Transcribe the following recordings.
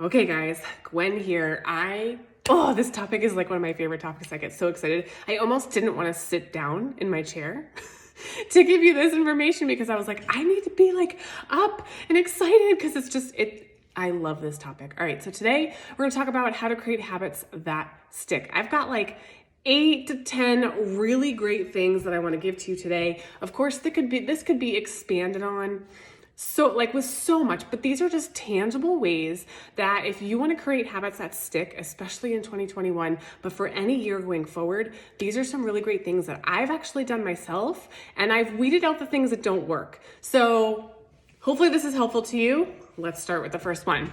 Okay, guys, Gwen here. This topic is like one of my favorite topics. I get so excited. I almost didn't want to sit down in my chair to give you this information because I was like, I need to be like up and excited because I love this topic. All right, so today we're gonna talk about how to create habits that stick. I've got like 8 to 10 really great things that I want to give to you today. Of course, this could be expanded on with so much, but these are just tangible ways that if you want to create habits that stick, especially in 2021, but for any year going forward, these are some really great things that I've actually done myself, and I've weeded out the things that don't work. So hopefully this is helpful to you. Let's start with the first one.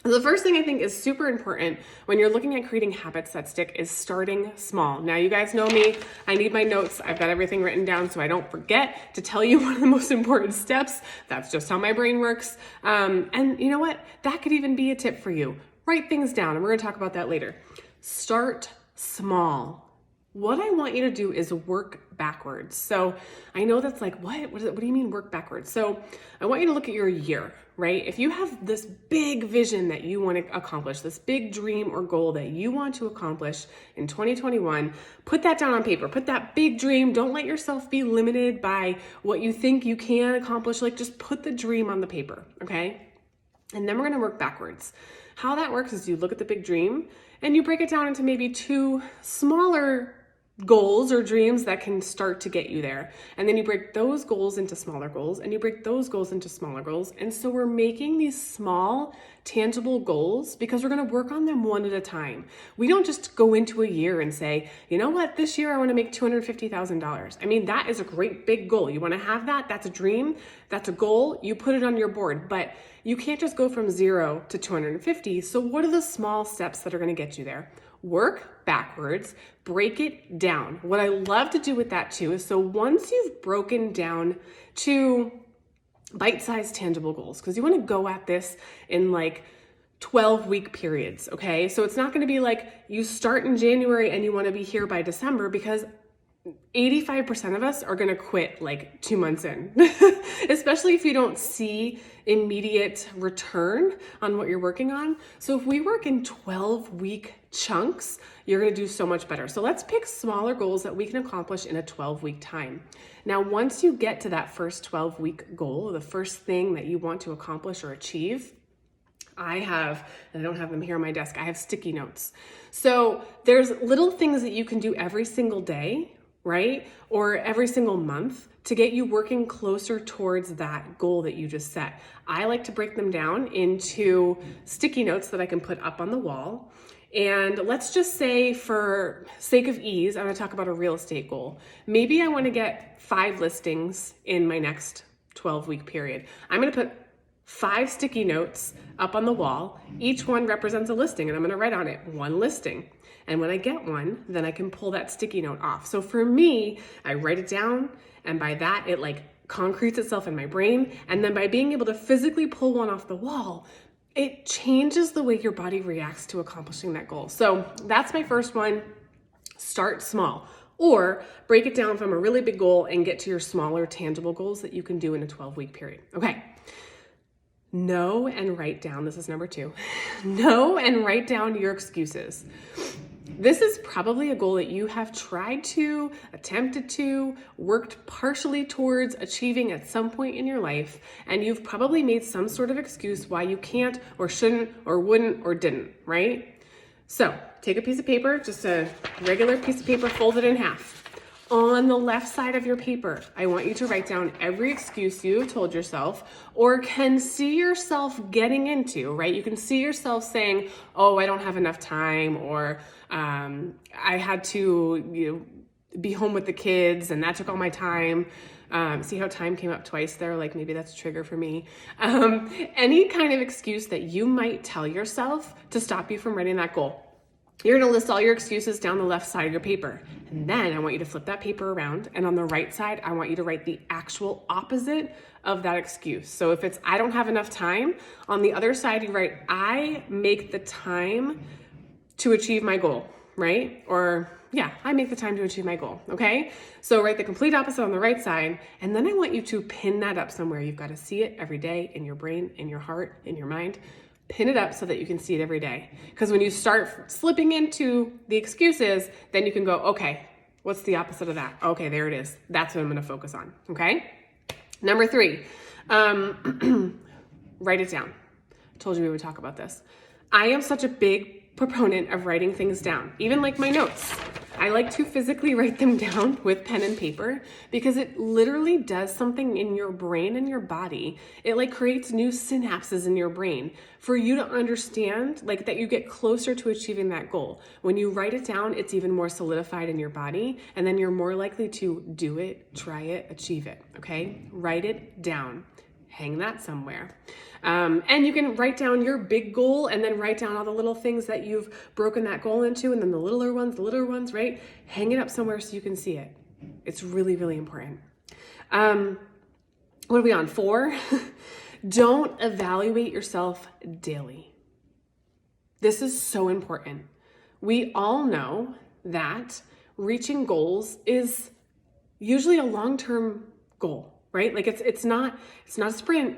The first thing I think is super important when you're looking at creating habits that stick is starting small. Now, you guys know me. I need my notes. I've got everything written down so I don't forget to tell you one of the most important steps. That's just how my brain works. And you know what? That could even be a tip for you. Write things down, and we're going to talk about that later. Start small. What I want you to do is work backwards. So I know that's like, what do you mean work backwards? So I want you to look at your year, right? If you have this big vision that you want to accomplish, this big dream or goal that you want to accomplish in 2021, put that down on paper. Put that big dream. Don't let yourself be limited by what you think you can accomplish. Like, just put the dream on the paper, okay? And then we're going to work backwards. How that works is you look at the big dream and you break it down into maybe 2 smaller goals or dreams that can start to get you there. And then you break those goals into smaller goals, and you break those goals into smaller goals. And so we're making these small, tangible goals because we're going to work on them one at a time. We don't just go into a year and say, you know what, this year I want to make $250,000. I mean, that is a great big goal. You want to have that? That's a dream. That's a goal. You put it on your board, but you can't just go from 0 to 250. So what are the small steps that are going to get you there? Work backwards, break it down. What I love to do with that too is, so once you've broken down to bite-sized tangible goals, because you want to go at this in like 12-week periods, okay? So it's not going to be like you start in January and you want to be here by December, because 85% of us are going to quit like 2 months in, especially if you don't see immediate return on what you're working on. So if we work in 12-week chunks, you're going to do so much better. So let's pick smaller goals that we can accomplish in a 12-week time. Now, once you get to that first 12-week goal, the first thing that you want to accomplish or achieve, I don't have them here on my desk, I have sticky notes. So there's little things that you can do every single day, right? Or every single month to get you working closer towards that goal that you just set. I like to break them down into sticky notes that I can put up on the wall. And let's just say, for sake of ease, I'm going to talk about a real estate goal. Maybe I want to get 5 listings in my next 12-week period. I'm going to put 5 sticky notes up on the wall. Each one represents a listing, and I'm going to write on it 1 listing. And when I get one, then I can pull that sticky note off. So for me, I write it down, and by that, it like concretes itself in my brain. And then by being able to physically pull one off the wall, it changes the way your body reacts to accomplishing that goal. So that's my first one. Start small, or break it down from a really big goal and get to your smaller tangible goals that you can do in a 12-week period. Okay. Know and write down, this is number 2. Know and write down your excuses. This is probably a goal that you have tried to, attempted to, worked partially towards achieving at some point in your life, and you've probably made some sort of excuse why you can't or shouldn't or wouldn't or didn't, right? So take a piece of paper, just a regular piece of paper, fold it in half. On the left side of your paper, I want you to write down every excuse you've told yourself or can see yourself getting into, right? You can see yourself saying, oh, I don't have enough time, or I had to be home with the kids and that took all my time. See how time came up twice there? Like, maybe that's a trigger for me. Any kind of excuse that you might tell yourself to stop you from writing that goal. You're going to list all your excuses down the left side of your paper. And then I want you to flip that paper around. And on the right side, I want you to write the actual opposite of that excuse. So if it's, I don't have enough time, on the other side, you write, I make the time to achieve my goal, right? Or yeah, I make the time to achieve my goal, okay? So write the complete opposite on the right side. And then I want you to pin that up somewhere. You've got to see it every day in your brain, in your heart, in your mind. Pin it up so that you can see it every day. Because when you start slipping into the excuses, then you can go, okay, what's the opposite of that? Okay, there it is. That's what I'm going to focus on. Okay. Number 3, write it down. I told you we would talk about this. I am such a big proponent of writing things down, even like my notes. I like to physically write them down with pen and paper because it literally does something in your brain and your body. It like creates new synapses in your brain for you to understand like that you get closer to achieving that goal. When you write it down, it's even more solidified in your body, and then you're more likely to do it, try it, achieve it. Okay? Write it down. Hang that somewhere. And you can write down your big goal and then write down all the little things that you've broken that goal into, and then the littler ones, right? Hang it up somewhere so you can see it. It's really, really important. What are we on? 4? Don't evaluate yourself daily. This is so important. We all know that reaching goals is usually a long-term goal, right? Like it's not a sprint.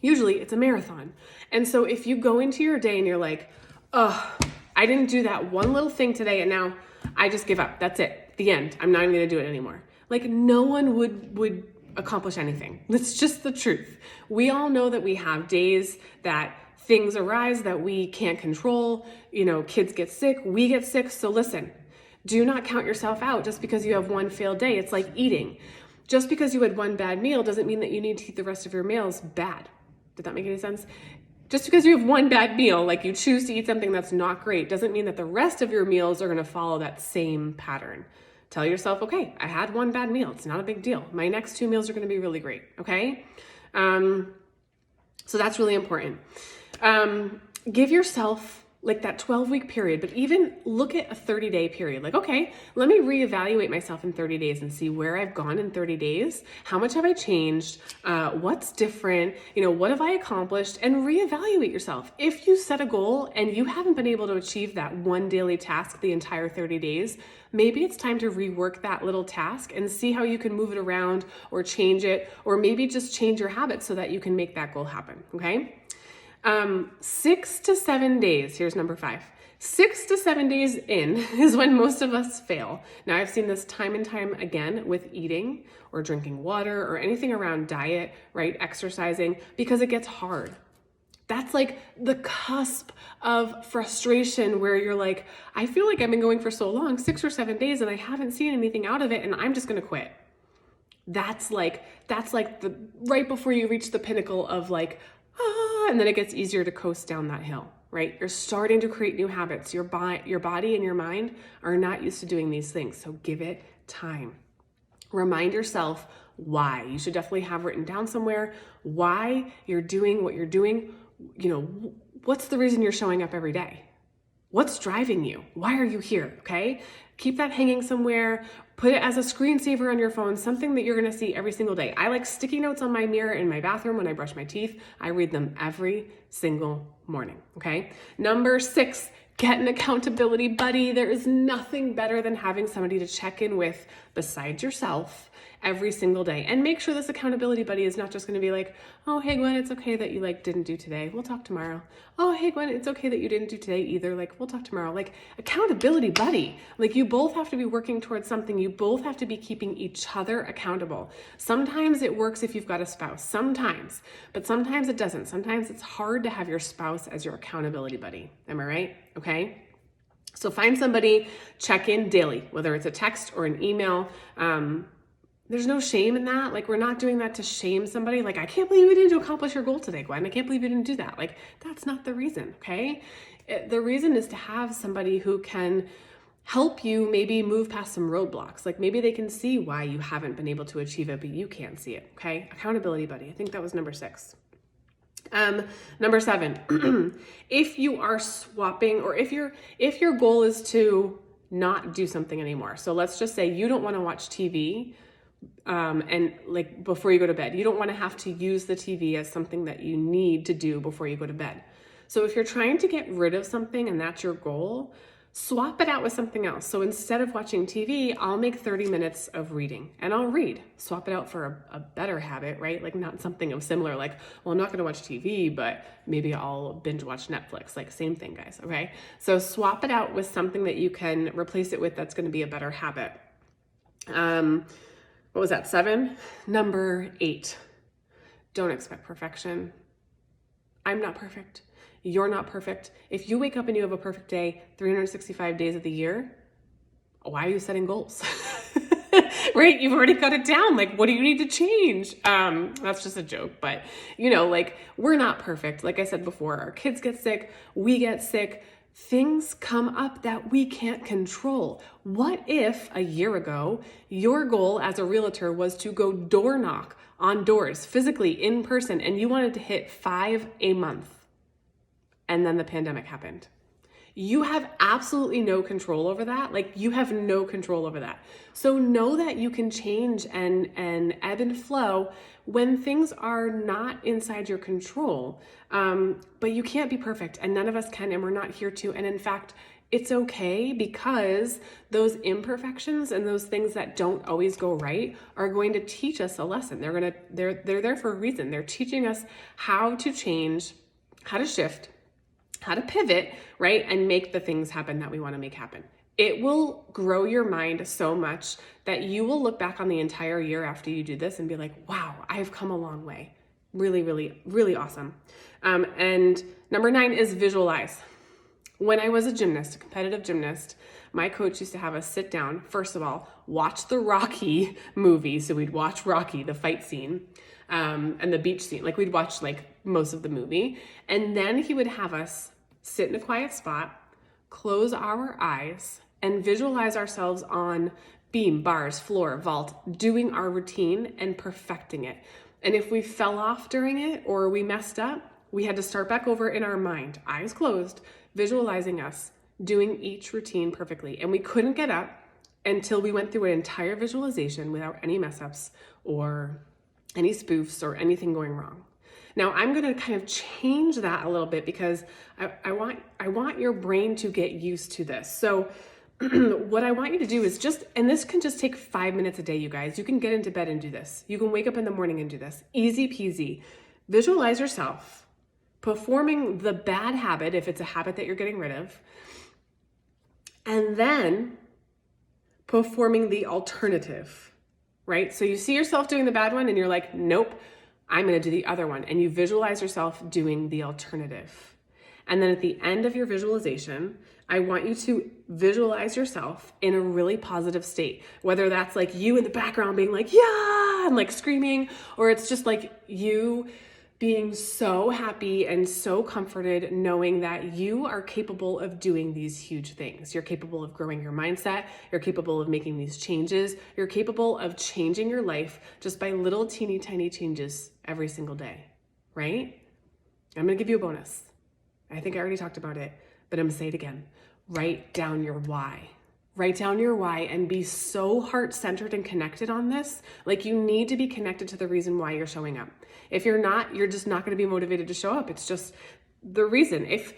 Usually it's a marathon. And so if you go into your day and you're like, oh, I didn't do that one little thing today and now I just give up. That's it. The end. I'm not even going to do it anymore. Like no one would accomplish anything. That's just the truth. We all know that we have days that things arise that we can't control. You know, kids get sick, we get sick. So listen, do not count yourself out just because you have one failed day. It's like eating. Just because you had one bad meal doesn't mean that you need to eat the rest of your meals bad. Did that make any sense? Just because you have one bad meal, like you choose to eat something that's not great, doesn't mean that the rest of your meals are going to follow that same pattern. Tell yourself, okay, I had one bad meal. It's not a big deal. My next 2 meals are going to be really great. Okay. So that's really important. Give yourself like that 12-week period, but even look at a 30-day period. Like, okay, let me reevaluate myself in 30 days and see where I've gone in 30 days. How much have I changed? What's different? You know, what have I accomplished? And reevaluate yourself. If you set a goal and you haven't been able to achieve that one daily task the entire 30 days, maybe it's time to rework that little task and see how you can move it around or change it, or maybe just change your habits so that you can make that goal happen. Okay. 6 to 7 days, here's number 5. 6 to 7 days in is when most of us fail. Now, I've seen this time and time again with eating or drinking water or anything around diet, right? Exercising, because it gets hard. That's like the cusp of frustration where you're like, I feel like I've been going for so long, 6 or 7 days, and I haven't seen anything out of it, and I'm just going to quit. That's like the right before you reach the pinnacle of like, and then it gets easier to coast down that hill, right? You're starting to create new habits. Your body and your mind are not used to doing these things. So give it time. Remind yourself why. You should definitely have written down somewhere why you're doing what you're doing. You know, what's the reason you're showing up every day? What's driving you? Why are you here? Okay. Keep that hanging somewhere. Put it as a screensaver on your phone, something that you're going to see every single day. I like sticky notes on my mirror in my bathroom when I brush my teeth. I read them every single morning. Okay. Number 6, get an accountability buddy. There is nothing better than having somebody to check in with besides yourself every single day. And make sure this accountability buddy is not just going to be like, oh, hey, Gwen, it's okay that you didn't do today. We'll talk tomorrow. Oh, hey, Gwen, it's okay that you didn't do today either. We'll talk tomorrow. Accountability buddy. You both have to be working towards something. You both have to be keeping each other accountable. Sometimes it works if you've got a spouse, but sometimes it doesn't. Sometimes it's hard to have your spouse as your accountability buddy. Am I right? Okay. So find somebody, check in daily, whether it's a text or an email. There's no shame in that. We're not doing that to shame somebody. I can't believe you didn't accomplish your goal today, Gwen. I can't believe you didn't do that. That's not the reason, okay? The reason is to have somebody who can help you maybe move past some roadblocks. Maybe they can see why you haven't been able to achieve it, but you can't see it, okay? Accountability buddy. I think that was number 6. Number 7, if you are swapping, or if your goal is to not do something anymore. So let's just say you don't want to watch TV and before you go to bed. You don't want to have to use the TV as something that you need to do before you go to bed. So if you're trying to get rid of something and that's your goal, Swap it out with something else. So instead of watching TV, I'll make 30 minutes of reading and I'll read. Swap it out for a better habit, right? Like not something of similar, like, well, I'm not going to watch TV, but maybe I'll binge watch Netflix. Like same thing, guys. Okay. So swap it out with something that you can replace it with that's going to be a better habit. What was that? 7? Number 8. Don't expect perfection. I'm not perfect. You're not perfect. If you wake up and you have a perfect day, 365 days of the year, why are you setting goals? Right? You've already got it down. Like, what do you need to change? That's just a joke, but like we're not perfect. Like I said before, our kids get sick, we get sick, things come up that we can't control. What if a year ago, your goal as a realtor was to go door knock on doors physically in person and you wanted to hit 5 a month? And then the pandemic happened. You have absolutely no control over that. Like you have no control over that. So know that you can change and ebb and flow when things are not inside your control. But you can't be perfect and none of us can, and we're not here to. And in fact, it's okay because those imperfections and those things that don't always go right are going to teach us a lesson. They're there for a reason. They're teaching us how to change, how to shift, how to pivot, right? And make the things happen that we want to make happen. It will grow your mind so much that you will look back on the entire year after you do this and be like, wow, I've come a long way. Really, really, really awesome. And number 9 is visualize. When I was a gymnast, a competitive gymnast, my coach used to have us sit down, first of all, watch the Rocky movie. So we'd watch Rocky, the fight scene, and the beach scene. Like we'd watch like most of the movie. And then he would have us sit in a quiet spot, close our eyes, and visualize ourselves on beam, bars, floor, vault, doing our routine and perfecting it. And if we fell off during it or we messed up, we had to start back over in our mind, eyes closed, visualizing us doing each routine perfectly. And we couldn't get up until we went through an entire visualization without any mess ups or any spoofs or anything going wrong. Now I'm going to kind of change that a little bit because I want your brain to get used to this. So what I want you to do is and this can just take 5 minutes a day, you guys. You can get into bed and do this. You can wake up in the morning and do this. Easy peasy. Visualize yourself performing the bad habit, if it's a habit that you're getting rid of, and then performing the alternative, right? So you see yourself doing the bad one and you're like, nope, I'm going to do the other one. And you visualize yourself doing the alternative. And then at the end of your visualization, I want you to visualize yourself in a really positive state, whether that's like you in the background being like, yeah, and like screaming, or it's just like you being so happy and so comforted knowing that you are capable of doing these huge things. You're capable of growing your mindset. You're capable of making these changes. You're capable of changing your life just by little teeny tiny changes every single day, right? I'm going to give you a bonus. I think I already talked about it, but I'm going to say it again. Write down your why. Write down your why and be so heart-centered and connected on this. Like you need to be connected to the reason why you're showing up. If you're not, you're just not going to be motivated to show up. It's just the reason. If,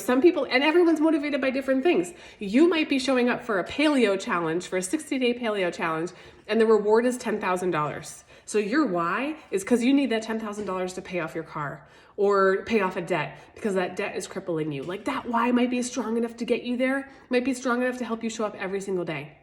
some people, and everyone's motivated by different things. You might be showing up for a paleo challenge, for a 60-day paleo challenge, and the reward is $10,000. So your why is because you need that $10,000 to pay off your car or pay off a debt because that debt is crippling you. Like that why might be strong enough to get you there, might be strong enough to help you show up every single day.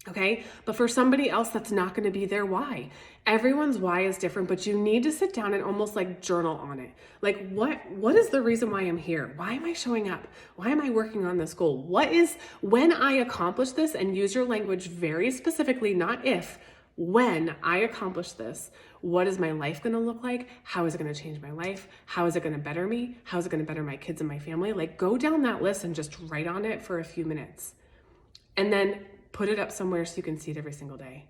Okay. But for somebody else, that's not going to be their why. Everyone's why is different, but you need to sit down and almost like journal on it. Like what is the reason why I'm here? Why am I showing up? Why am I working on this goal? What is when I accomplish this, and use your language very specifically, not if, when I accomplish this, what is my life going to look like? How is it going to change my life? How is it going to better me? How is it going to better my kids and my family? Like go down that list and just write on it for a few minutes and then put it up somewhere so you can see it every single day.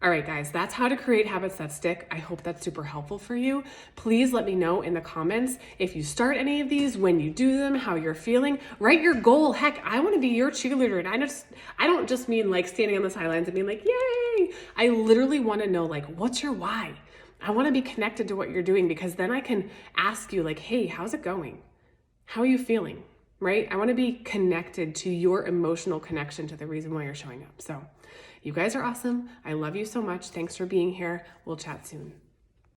All right, guys, that's how to create habits that stick. I hope that's super helpful for you. Please let me know in the comments if you start any of these, when you do them, how you're feeling. Write your goal. Heck, I want to be your cheerleader. And I don't just mean like standing on the sidelines and being like, yay. I literally want to know like, what's your why? I want to be connected to what you're doing because then I can ask you like, hey, how's it going? How are you feeling? right? I want to be connected to your emotional connection to the reason why you're showing up. So you guys are awesome. I love you so much. Thanks for being here. We'll chat soon.